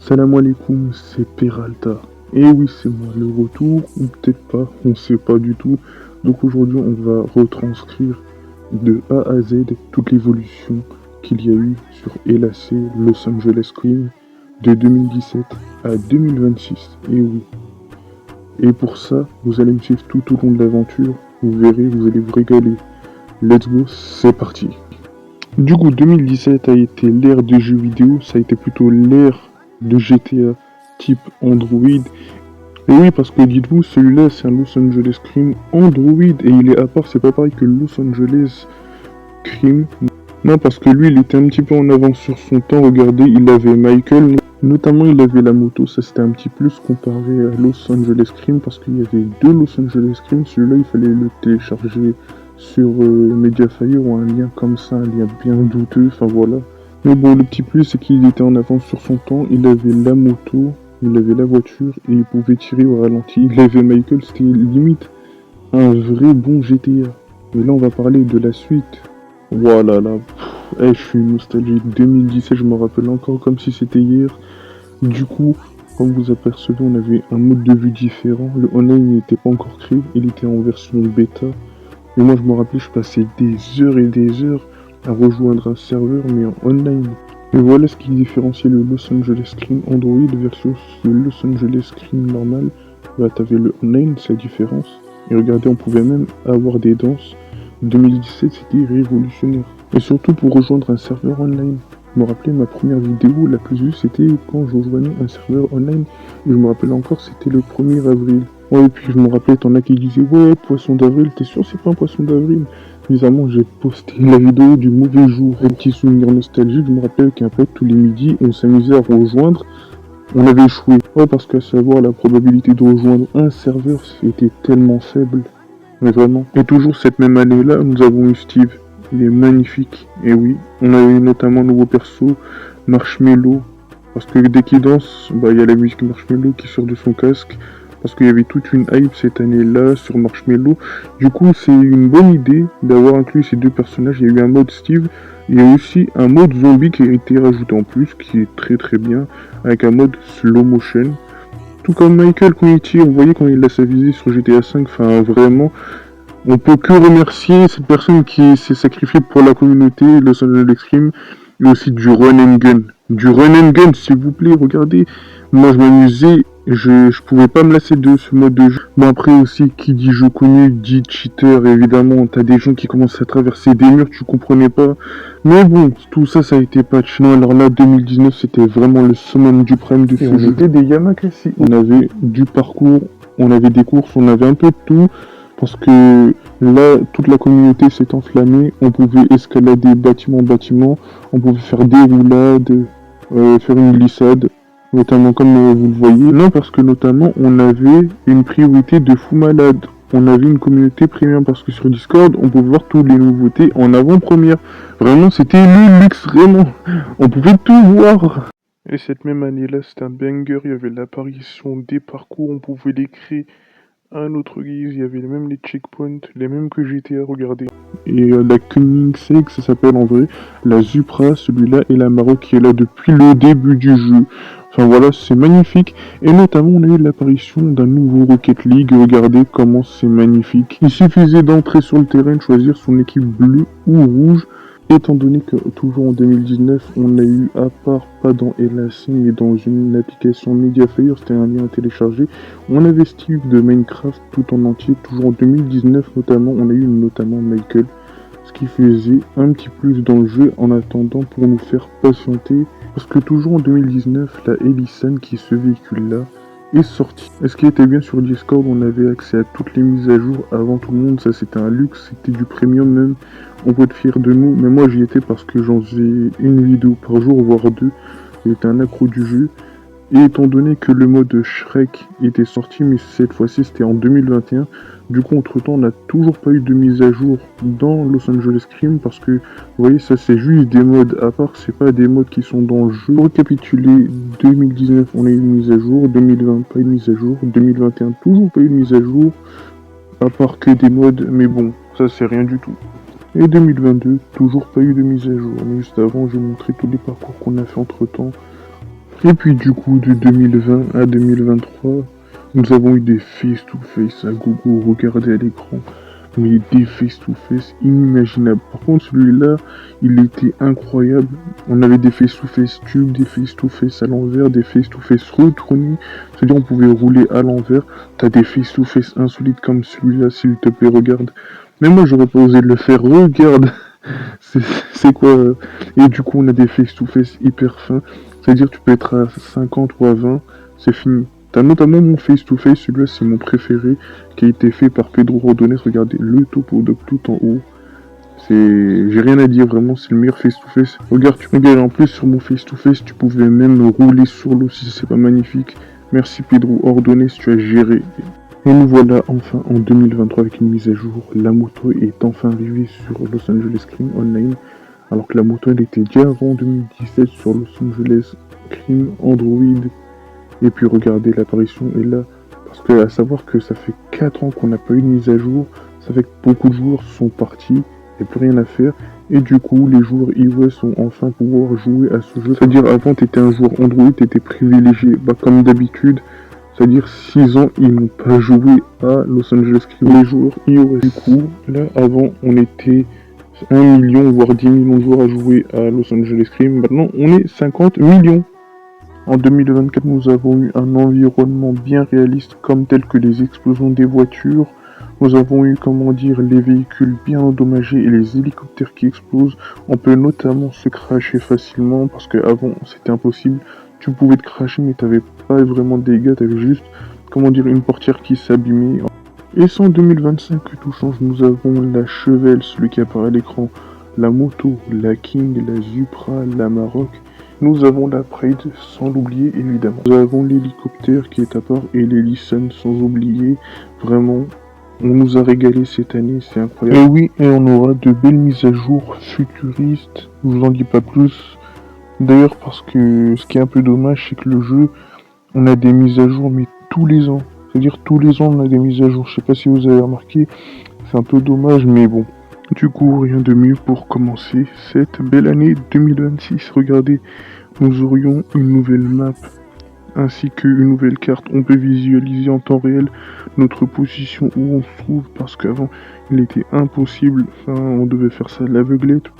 Salam alaikum, c'est Peralta. Et oui, c'est moi, le retour, ou peut-être pas, on sait pas du tout. Donc aujourd'hui, on va retranscrire de A à Z toute l'évolution qu'il y a eu sur LAC Los Angeles Cream de 2017 à 2026. Et oui. Et pour ça, vous allez me suivre tout au long de l'aventure. Vous verrez, vous allez vous régaler. Let's go, c'est parti. Du coup, 2017 a été l'ère des jeux vidéo, ça a été plutôt l'ère de GTA type Android. Et oui, parce que dites-vous, celui-là c'est un Los Angeles Cream Android et il est à part, c'est pas pareil que Los Angeles Cream. Non, parce que lui il était un petit peu en avance sur son temps, regardez, il avait Michael, notamment il avait la moto, ça c'était un petit plus comparé à Los Angeles Cream parce qu'il y avait deux Los Angeles Cream, celui-là il fallait le télécharger sur Mediafire ou un lien comme ça, un lien bien douteux, enfin voilà. Mais bon, le petit plus, c'est qu'il était en avance sur son temps, il avait la moto, il avait la voiture, et il pouvait tirer au ralenti. Il avait Michael, c'était limite un vrai bon GTA. Et là, on va parler de la suite. Voilà, là, je suis nostalgique. 2017, je me rappelle encore comme si c'était hier. Du coup, comme vous apercevez, on avait un mode de vue différent. Le online n'était pas encore créé, il était en version bêta. Et moi, je me rappelais, je passais des heures et des heures à rejoindre un serveur, mais en online. Et voilà ce qui différenciait le Los Angeles Cream Android versus le Los Angeles Cream normal. Bah, t'avais le online, c'est la différence. Et regardez, on pouvait même avoir des danses. 2017, c'était révolutionnaire. Et surtout pour rejoindre un serveur online. Je me rappelais, ma première vidéo la plus vue, c'était quand je rejoignais un serveur online. Et je me rappelle encore, c'était le 1er avril. Ouais, et puis je me rappelais, t'en as qui disaient, ouais, poisson d'avril, t'es sûr c'est pas un poisson d'avril? Bizarrement, j'ai posté la vidéo du mauvais jour. Un petit souvenir nostalgique, je me rappelle qu'un pote, tous les midis, on s'amusait à rejoindre. On avait échoué. Ouais, parce qu'à savoir, la probabilité de rejoindre un serveur était tellement faible. Mais vraiment. Et toujours cette même année-là, nous avons eu Steve. Il est magnifique. Et oui, on a eu notamment un nouveau perso, Marshmello. Parce que dès qu'il danse, bah, il y a la musique Marshmello qui sort de son casque. Parce qu'il y avait toute une hype cette année-là sur Marshmello. Du coup, c'est une bonne idée d'avoir inclus ces deux personnages. Il y a eu un mode Steve. Il y a aussi un mode zombie qui a été rajouté en plus, qui est très très bien, avec un mode slow motion. Tout comme Michael quand il tire, vous voyez quand il a sa visée sur GTA V, enfin vraiment, on peut que remercier cette personne qui s'est sacrifiée pour la communauté, Los Angeles Extreme, et aussi du run and gun. Du run and gun, s'il vous plaît, regardez. Moi, je m'amusais, je pouvais pas me lasser de ce mode de jeu. Bon, après aussi, qui dit jeu connu, dit cheater, évidemment. T'as des gens qui commencent à traverser des murs, tu comprenais pas. Mais bon, tout ça, ça a été patch. Non, alors là, 2019, c'était vraiment le summum du prime de ce jeu. On avait des Yamakasi, on avait du parcours, on avait des courses, on avait un peu de tout. Parce que là, toute la communauté s'est enflammée, on pouvait escalader bâtiment, on pouvait faire des roulades, faire une glissade, notamment comme vous le voyez. Non, parce que notamment, on avait une priorité de fou malade. On avait une communauté premium parce que sur Discord, on pouvait voir toutes les nouveautés en avant-première. Vraiment, c'était le luxe, vraiment. On pouvait tout voir. Et cette même année-là, c'était un banger, il y avait l'apparition des parcours, on pouvait les créer à un autre guise, il y avait même les checkpoints, les mêmes que GTA, regardez. Et la Koenigsegg, ça s'appelle en vrai, la Supra, celui-là, et la Maroc qui est là depuis le début du jeu. Enfin voilà, c'est magnifique. Et notamment, on a eu l'apparition d'un nouveau Rocket League, regardez comment c'est magnifique. Il suffisait d'entrer sur le terrain, de choisir son équipe bleue ou rouge. Étant donné que toujours en 2019, on a eu, à part pas dans LAC, mais dans une application Mediafire, c'était un lien à télécharger, on avait Steve de Minecraft tout en entier, toujours en 2019 notamment, on a eu notamment Michael, ce qui faisait un petit plus dans le jeu en attendant pour nous faire patienter, parce que toujours en 2019, la Elisan qui est ce véhicule-là, est sorti. Et ce qui était bien sur Discord, on avait accès à toutes les mises à jour avant tout le monde, ça c'était un luxe, c'était du premium même, on peut être fier de nous, mais moi j'y étais parce que j'en faisais une vidéo par jour, voire deux, j'étais un accro du jeu, et étant donné que le mode Shrek était sorti, mais cette fois-ci c'était en 2021, du coup entre temps on n'a toujours pas eu de mise à jour dans Los Angeles Cream, parce que vous voyez ça c'est juste des modes à part, c'est pas des modes qui sont dans le jeu. Pour récapituler, 2019 on a eu une mise à jour, 2020 pas une mise à jour, 2021 toujours pas eu de mise à jour, à part que des modes, mais bon, ça c'est rien du tout. Et 2022, toujours pas eu de mise à jour, mais juste avant je vous montrais tous les parcours qu'on a fait entre temps. Et puis du coup, de 2020 à 2023, nous avons eu des face-to-face à gogo, regardez à l'écran, mais des face-to-face inimaginables. Par contre, celui-là, il était incroyable. On avait des face-to-face tubes, des face-to-face à l'envers, des face-to-face retournés. C'est-à-dire, on pouvait rouler à l'envers. T'as des face-to-face insolites comme celui-là, s'il te plaît, regarde. Mais moi, j'aurais pas osé le faire, regarde. C'est c'est quoi Et du coup, on a des face-to-face hyper fins. C'est-à-dire, tu peux être à 50 ou à 20, c'est fini. T'as notamment mon face-to-face, celui-là, c'est mon préféré, qui a été fait par Pedro Rodonès. Regardez, le topo de tout en haut. J'ai rien à dire, vraiment, c'est le meilleur face-to-face. Regarde, en plus, sur mon face-to-face, tu pouvais même rouler sur l'eau si c'est pas magnifique. Merci Pedro Ordonez, tu as géré. Et nous voilà enfin en 2023 avec une mise à jour. La moto est enfin arrivée sur Los Angeles Crime Online, alors que la moto elle était déjà avant 2017 sur Los Angeles Crime Android. Et puis regardez, l'apparition est là. Parce que à savoir que ça fait 4 ans qu'on n'a pas eu de mise à jour, ça fait que beaucoup de joueurs sont partis, il n'y a plus rien à faire. Et du coup, les joueurs iOS ont enfin pouvoir jouer à ce jeu. C'est-à-dire avant, tu étais un joueur Android, tu étais privilégié, comme d'habitude. C'est-à-dire 6 ans, ils n'ont pas joué à Los Angeles Crime, les joueurs iOS. Du coup, là, avant, on était 1 million, voire 10 millions de joueurs à jouer à Los Angeles Crime. Maintenant, on est 50 millions. En 2024, nous avons eu un environnement bien réaliste, comme tel que les explosions des voitures. Nous avons eu, comment dire, les véhicules bien endommagés et les hélicoptères qui explosent. On peut notamment se cracher facilement, parce qu'avant, c'était impossible. Tu pouvais te cracher, mais t'avais pas vraiment de dégâts, t'avais juste, comment dire, une portière qui s'abîmait. Et c'est en 2025 que tout change. Nous avons la Chevelle, celui qui apparaît à l'écran, la moto, la King, la Supra, la Maroc. Nous avons la Pride, sans l'oublier évidemment. Nous avons l'hélicoptère qui est à part et l'Ellison sans oublier. Vraiment, on nous a régalé cette année, c'est incroyable. Et oui, et on aura de belles mises à jour futuristes. Je vous en dis pas plus. D'ailleurs, parce que ce qui est un peu dommage, c'est que le jeu, on a des mises à jour, mais tous les ans. C'est-à-dire tous les ans, on a des mises à jour. Je sais pas si vous avez remarqué, c'est un peu dommage, mais bon. Du coup, rien de mieux pour commencer cette belle année 2026. Regardez, nous aurions une nouvelle map ainsi qu'une nouvelle carte. On peut visualiser en temps réel notre position où on se trouve parce qu'avant il était impossible. Enfin, on devait faire ça à l'aveuglette.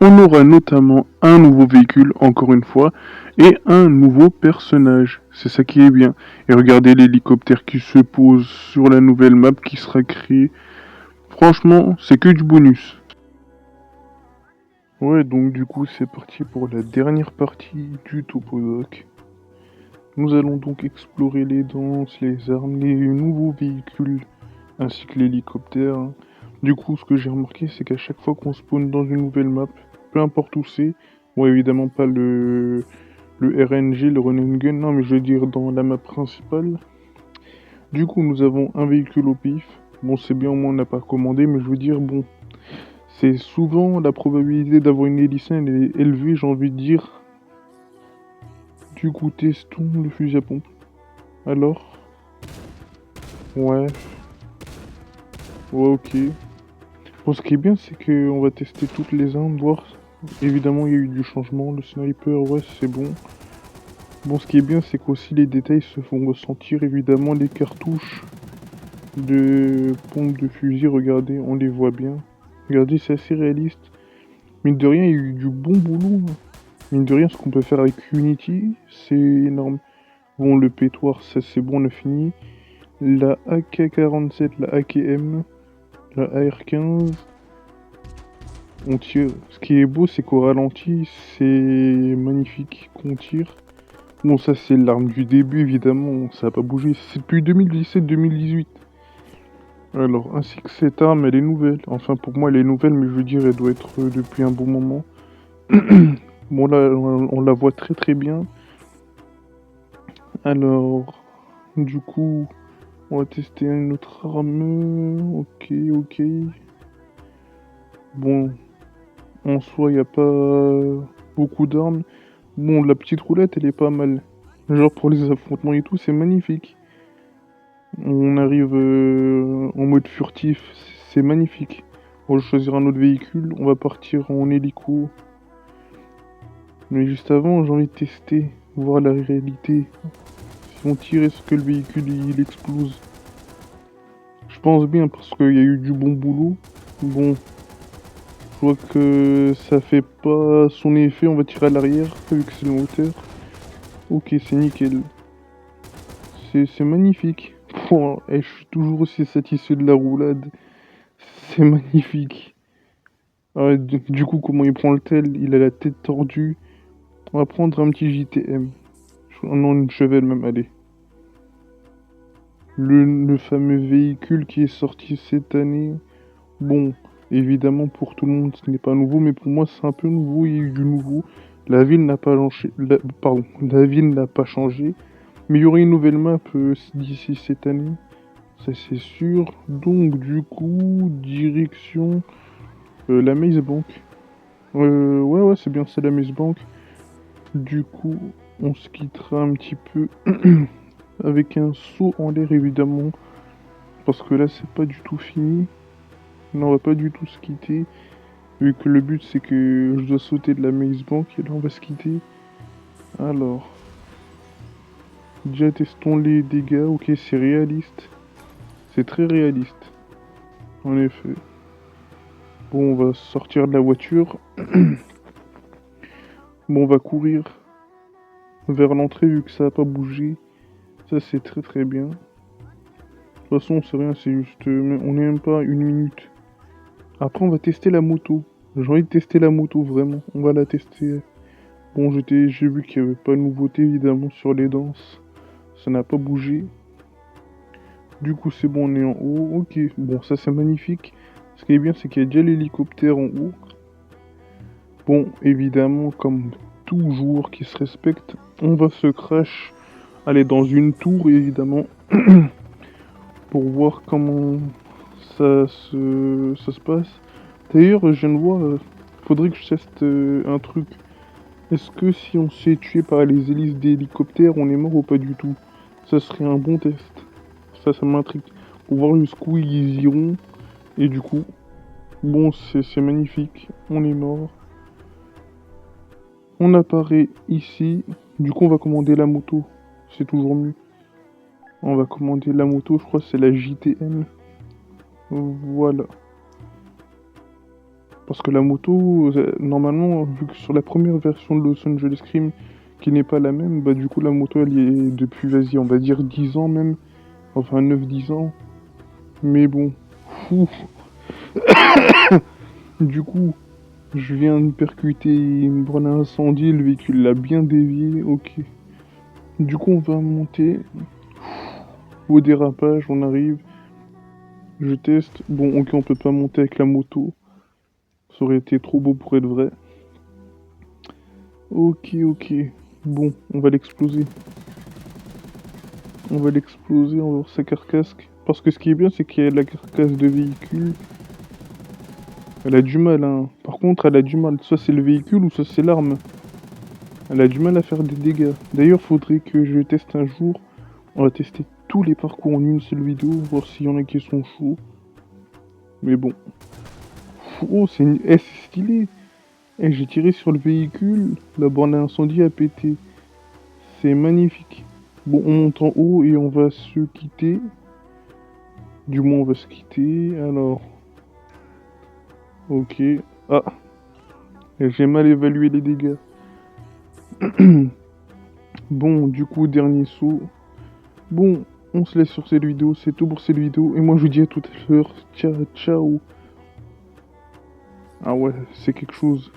On aura notamment un nouveau véhicule, encore une fois, et un nouveau personnage. C'est ça qui est bien. Et regardez l'hélicoptère qui se pose sur la nouvelle map qui sera créée. Franchement, c'est que du bonus. Ouais, donc du coup, c'est parti pour la dernière partie du Topodoc. Nous allons donc explorer les danses, les armes, les nouveaux véhicules, ainsi que l'hélicoptère. Du coup, ce que j'ai remarqué, c'est qu'à chaque fois qu'on spawn dans une nouvelle map, peu importe où c'est, bon évidemment pas le RNG, le Run and Gun, non mais je veux dire dans la map principale. Du coup, nous avons un véhicule au pif. Bon, c'est bien, au moins on n'a pas commandé, mais je veux dire, bon, c'est souvent la probabilité d'avoir une hélicine, elle est élevée, j'ai envie de dire. Du coup, testons le fusil à pompe. Alors? Ouais. Ouais, ok. Bon, ce qui est bien, c'est qu'on va tester toutes les armes, voir. Évidemment, il y a eu du changement. Le sniper, ouais, c'est bon. Bon, ce qui est bien, c'est qu'aussi les détails se font ressentir. Évidemment, les cartouches de pompe de fusil, regardez, on les voit bien. Regardez, c'est assez réaliste. Mine de rien, il y a eu du bon boulot. Mine de rien, ce qu'on peut faire avec Unity, c'est énorme. Bon, le pétoir, ça c'est bon, on a fini. La AK-47, la AKM, la AR-15, on tire. Ce qui est beau, c'est qu'au ralenti, c'est magnifique qu'on tire. Bon, ça c'est l'arme du début, évidemment, ça n'a pas bougé. C'est depuis 2017-2018. Alors, ainsi que cette arme, elle est nouvelle. Enfin, pour moi, elle est nouvelle, mais je veux dire, elle doit être depuis un bon moment. Bon, là, on la voit très très bien. Alors, du coup, On va tester une autre arme. Ok, ok. Bon, en soi, il n'y a pas beaucoup d'armes. Bon, la petite roulette, elle est pas mal. Genre pour les affrontements et tout, c'est magnifique. On arrive en mode furtif, c'est magnifique. On va choisir un autre véhicule, on va partir en hélico. Mais juste avant, j'ai envie de tester, voir la réalité. Si on tire, est-ce que le véhicule il explose? Je pense bien parce qu'il y a eu du bon boulot. Bon, je vois que ça fait pas son effet, on va tirer à l'arrière vu que c'est le moteur. Ok, c'est nickel. C'est magnifique. Oh, et je suis toujours aussi satisfait de la roulade. C'est magnifique. Ah, du coup, comment il prend le tel? Il a la tête tordue. On va prendre un petit JTM. Non, une Chevelle même, allez. Le fameux véhicule qui est sorti cette année. Bon, évidemment, pour tout le monde, ce n'est pas nouveau, mais pour moi, c'est un peu nouveau. Il y a eu du nouveau. La ville n'a pas changé. Pardon, la ville n'a pas changé. Mais il y aurait une nouvelle map d'ici cette année. Ça, c'est sûr. Donc, du coup, direction la Maze Bank. Ouais, c'est bien ça, la Maze Bank. Du coup, on se quittera un petit peu avec un saut en l'air, évidemment. Parce que là, c'est pas du tout fini. Là, on va pas du tout se quitter. Vu que le but, c'est que je dois sauter de la Maze Bank. Et là, on va se quitter. Alors. Déjà, testons les dégâts. Ok, c'est réaliste. C'est très réaliste. En effet. Bon, on va sortir de la voiture. Bon, on va courir vers l'entrée vu que ça n'a pas bougé. Ça, c'est très très bien. De toute façon, c'est rien, c'est juste... on n'est même pas une minute. Après, on va tester la moto. J'ai envie de tester la moto, vraiment. On va la tester. Bon, j'ai vu qu'il n'y avait pas de nouveauté, évidemment, sur les danses. Ça n'a pas bougé. Du coup, c'est bon, on est en haut. Ok, bon, ça, c'est magnifique. Ce qui est bien, c'est qu'il y a déjà l'hélicoptère en haut. Bon, évidemment, comme tout joueur qui se respecte, on va se crash aller dans une tour, évidemment, pour voir comment ça se passe. D'ailleurs, je viens de voir, faudrait que je teste un truc. Est-ce que si on se fait tuer par les hélices d'hélicoptère, on est mort ou pas du tout? Ça serait un bon test. Ça m'intrigue. Pour voir jusqu'où ils iront. Et du coup, bon, c'est magnifique. On est mort. On apparaît ici. Du coup, on va commander la moto. C'est toujours mieux. On va commander la moto, je crois que c'est la JTM. Voilà. Parce que la moto, normalement, vu que sur la première version de Los Angeles Crime, qui n'est pas la même, bah du coup la moto elle y est depuis, vas-y, on va dire 10 ans même. Enfin 9-10 ans. Mais bon. Fou. Du coup, je viens de percuter une borne à incendie, le véhicule l'a bien dévié, ok. Du coup on va monter. Au dérapage, on arrive. Je teste. Bon, ok, on peut pas monter avec la moto. Ça aurait été trop beau pour être vrai. Ok, ok. Bon, on va l'exploser. On va l'exploser, on va voir sa carcasse. Parce que ce qui est bien, c'est qu'il y a la carcasse de véhicule. Elle a du mal, hein. Par contre, elle a du mal. Soit c'est le véhicule ou soit c'est l'arme. Elle a du mal à faire des dégâts. D'ailleurs, faudrait que je teste un jour. On va tester tous les parcours en une seule vidéo, voir s'il y en a qui sont chauds. Mais bon. Oh, c'est stylé. Et j'ai tiré sur le véhicule, la borne à incendie a pété. C'est magnifique. Bon, on monte en haut et on va se quitter. Du moins, on va se quitter. Alors. Ok. Ah. J'ai mal évalué les dégâts. Bon, du coup, dernier saut. Bon, on se laisse sur cette vidéo. C'est tout pour cette vidéo. Et moi, je vous dis à tout à l'heure. Ciao, ciao. Ah ouais, c'est quelque chose.